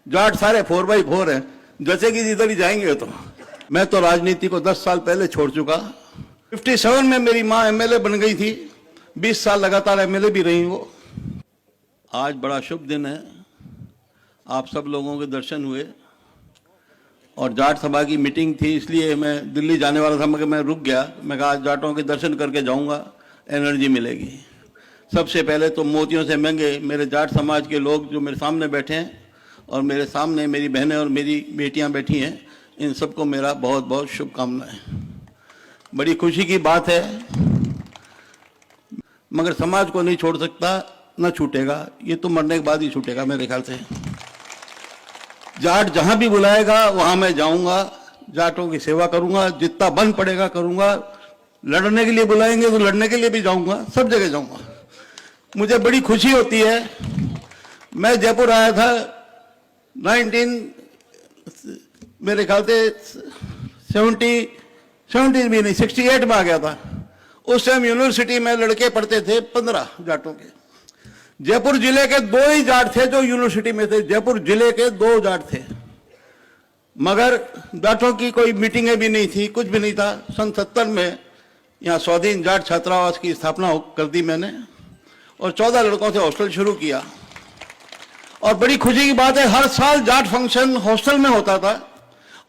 जाट सारे 4x4 हैं, जैसे कि इधर ही जाएंगे। तो मैं तो राजनीति को 10 साल पहले छोड़ चुका। 57 में मेरी माँ एमएलए बन गई थी, 20 साल लगातार एमएलए भी रही वो। आज बड़ा शुभ दिन है, आप सब लोगों के दर्शन हुए और जाट सभा की मीटिंग थी, इसलिए मैं दिल्ली जाने वाला था मगर मैं रुक गया। मैं कहा आज जाटों के दर्शन करके जाऊंगा, एनर्जी मिलेगी। सबसे पहले तो मोतियों से महंगे मेरे जाट समाज के लोग जो मेरे सामने बैठे हैं और मेरे सामने मेरी बहनें और मेरी बेटियां बैठी हैं, इन सबको मेरा बहुत बहुत शुभकामनाएं। बड़ी खुशी की बात है, मगर समाज को नहीं छोड़ सकता, न छूटेगा। ये तो मरने के बाद ही छूटेगा मेरे ख्याल से। जाट जहां भी बुलाएगा वहां मैं जाऊंगा, जाटों की सेवा करूंगा, जितना बन पड़ेगा करूंगा। लड़ने के लिए बुलाएंगे तो लड़ने के लिए भी जाऊंगा, सब जगह जाऊंगा। मुझे बड़ी खुशी होती है। मैं जयपुर आया था मेरे ख्याल से 70 भी नहीं 68 में आ गया था। उस टाइम यूनिवर्सिटी में लड़के पढ़ते थे 15 जाटों के। जयपुर जिले के 2 ही जाट थे जो यूनिवर्सिटी में थे, जयपुर जिले के 2 जाट थे। मगर जाटों की कोई मीटिंगें भी नहीं थी, कुछ भी नहीं था। सन 70 में यहाँ स्वाधीन जाट छात्रावास की स्थापना कर दी मैंने और 14 लड़कों से हॉस्टल शुरू किया। और बड़ी खुशी की बात है, हर साल जाट फंक्शन हॉस्टल में होता था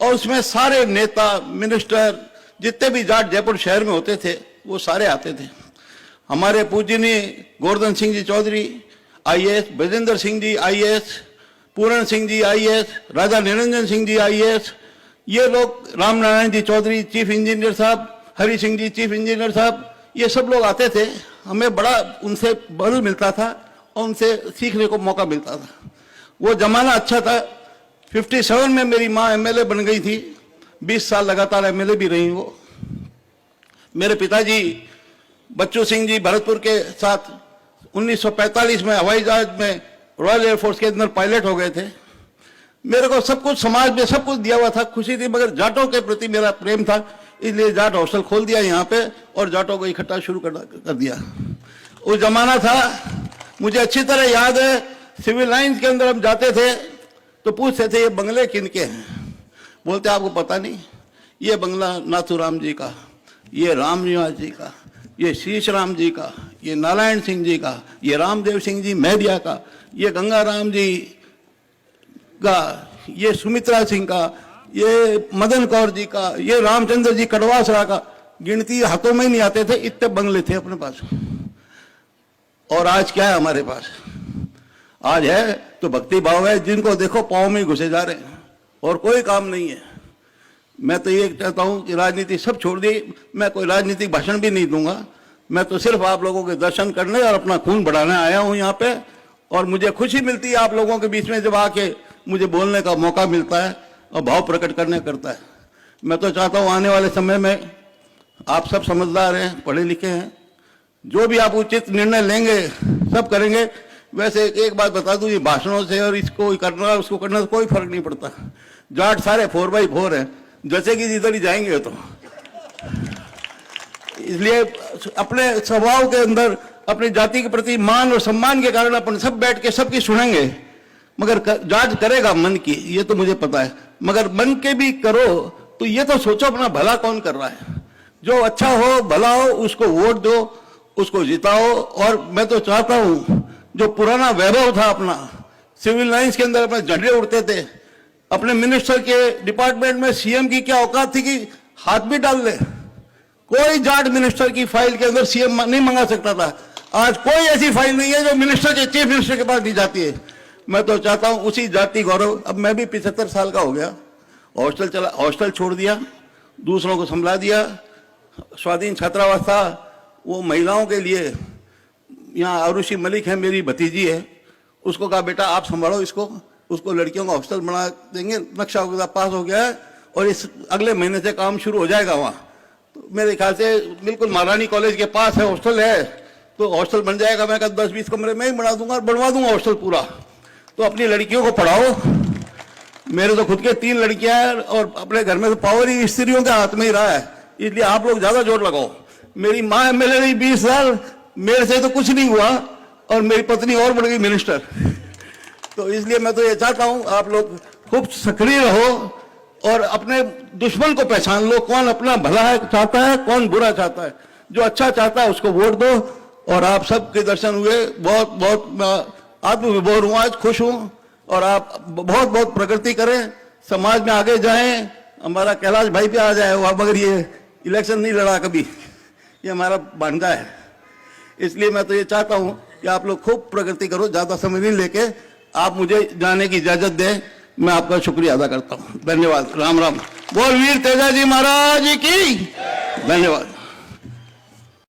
और उसमें सारे नेता, मिनिस्टर, जितने भी जाट जयपुर शहर में होते थे वो सारे आते थे। हमारे पूजनीय गोवर्धन सिंह जी चौधरी IAS, ब्रजेंद्र सिंह जी IAS, पूरण सिंह जी IAS, राजा निरंजन सिंह जी IAS, ये लोग, राम नारायण जी चौधरी चीफ इंजीनियर साहब, हरि सिंह जी चीफ इंजीनियर साहब, ये सब लोग आते थे। हमें बड़ा उनसे बल मिलता था और उनसे सीखने को मौका मिलता था। वो जमाना अच्छा था। 57 में मेरी माँ एमएलए बन गई थी, 20 साल लगातार एमएलए भी रही वो। मेरे पिताजी बच्चू सिंह जी भरतपुर के साथ 1945 में हवाई जहाज में रॉयल एयरफोर्स के अंदर पायलट हो गए थे। मेरे को सब कुछ समाज में सब कुछ दिया हुआ था, खुशी थी, मगर जाटों के प्रति मेरा प्रेम था, इसलिए जाट हॉस्टल खोल दिया यहाँ पे और जाटों को इकट्ठा शुरू कर दिया। उस जमाना था, मुझे अच्छी तरह याद है, सिविल लाइन्स के अंदर हम जाते थे तो पूछते थे ये बंगले किनके हैं। बोलते आपको पता नहीं, ये बंगला नाथूराम जी का, ये राम निवास जी का, ये शीश राम जी का, ये नारायण सिंह जी का, ये रामदेव सिंह जी मेहदिया का, ये गंगाराम जी का, ये सुमित्रा सिंह का, ये मदन कौर जी का, ये रामचंद्र जी कड़वासरा का। गिनती हाथों में ही नहीं आते थे, इतने बंगले थे अपने पास। और आज क्या है हमारे पास? आज है तो भक्ति भाव है, जिनको देखो पाँव में घुसे जा रहे हैं और कोई काम नहीं है। मैं तो ये चाहता हूं कि राजनीति सब छोड़ दी। मैं कोई राजनीतिक भाषण भी नहीं दूंगा, मैं तो सिर्फ आप लोगों के दर्शन करने और अपना खून बढ़ाने आया हूं यहाँ पे। और मुझे खुशी मिलती है आप लोगों के बीच में जब आके मुझे बोलने का मौका मिलता है और भाव प्रकट करने करता है। मैं तो चाहता हूँ आने वाले समय में आप सब समझदार हैं, पढ़े लिखे हैं, जो भी आप उचित निर्णय लेंगे सब करेंगे। वैसे एक बात बता दूं, ये भाषणों से और इसको करना उसको करना से कोई फर्क नहीं पड़ता। जाट सारे 4x4 हैं, जैसे कि इधर ही जाएंगे। तो इसलिए अपने स्वभाव के अंदर अपनी जाति के प्रति मान और सम्मान के कारण अपन सब बैठ के सबकी सुनेंगे, मगर जांच करेगा मन की, ये तो मुझे पता है। मगर मन के भी करो तो ये तो सोचो अपना भला कौन कर रहा है। जो अच्छा हो, भला हो, उसको वोट दो, उसको जिताओ। और मैं तो चाहता हूं जो पुराना वैभव था अपना, सिविल लाइन्स के अंदर अपने झंडे उड़ते थे, अपने मिनिस्टर के डिपार्टमेंट में सीएम की क्या औकात थी कि हाथ भी डाल ले। कोई जाट मिनिस्टर की फाइल के अंदर सीएम नहीं मंगा सकता था। आज कोई ऐसी फाइल नहीं है जो मिनिस्टर के, चीफ मिनिस्टर के पास नहीं जाती है। मैं तो चाहता हूं उसी जाति गौरव। अब मैं भी 75 साल का हो गया, हॉस्टल छोड़ दिया, दूसरों को संभला दिया। स्वाधीन छात्रावास था, वो महिलाओं के लिए। यहाँ आरुषि मलिक है, मेरी भतीजी है, उसको कहा बेटा आप संभालो इसको, उसको लड़कियों का हॉस्टल बना देंगे। नक्शा पास हो गया है और इस अगले महीने से काम शुरू हो जाएगा वहाँ। तो मेरे ख्याल से बिल्कुल महारानी कॉलेज के पास है, हॉस्टल है, तो हॉस्टल बन जाएगा। मैं कहता 10-20 कमरे में ही बना दूंगा और बनवा दूंगा हॉस्टल पूरा। तो अपनी लड़कियों को पढ़ाओ। मेरे तो खुद के 3 लड़कियां हैं और अपने घर में तो पावर ही स्त्रियों के हाथ में ही रहा है, इसलिए आप लोग ज्यादा जोर लगाओ। मेरी माँ एमएलए रही 20 साल, मेरे से तो कुछ नहीं हुआ और मेरी पत्नी और बढ़ गई मिनिस्टर। तो इसलिए मैं तो ये चाहता हूं आप लोग खूब सक्रिय रहो और अपने दुश्मन को पहचान लो, कौन अपना भला चाहता है, कौन बुरा चाहता है। जो अच्छा चाहता है उसको वोट दो। और आप सबके दर्शन हुए, बहुत बहुत आत्मविभोर हूं, आज खुश हूं। और आप बहुत बहुत प्रगति करें, समाज में आगे जाएं। हमारा कैलाश भाई भी आ जाए वहां, मगर ये इलेक्शन नहीं लड़ा कभी, ये हमारा भांजा है। इसलिए मैं तो ये चाहता हूं कि आप लोग खूब प्रगति करो, ज्यादा समय नहीं लेके आप मुझे जाने की इजाजत दें। मैं आपका शुक्रिया अदा करता हूं। धन्यवाद। राम राम। बोल वीर तेजाजी महाराज की धन्यवाद।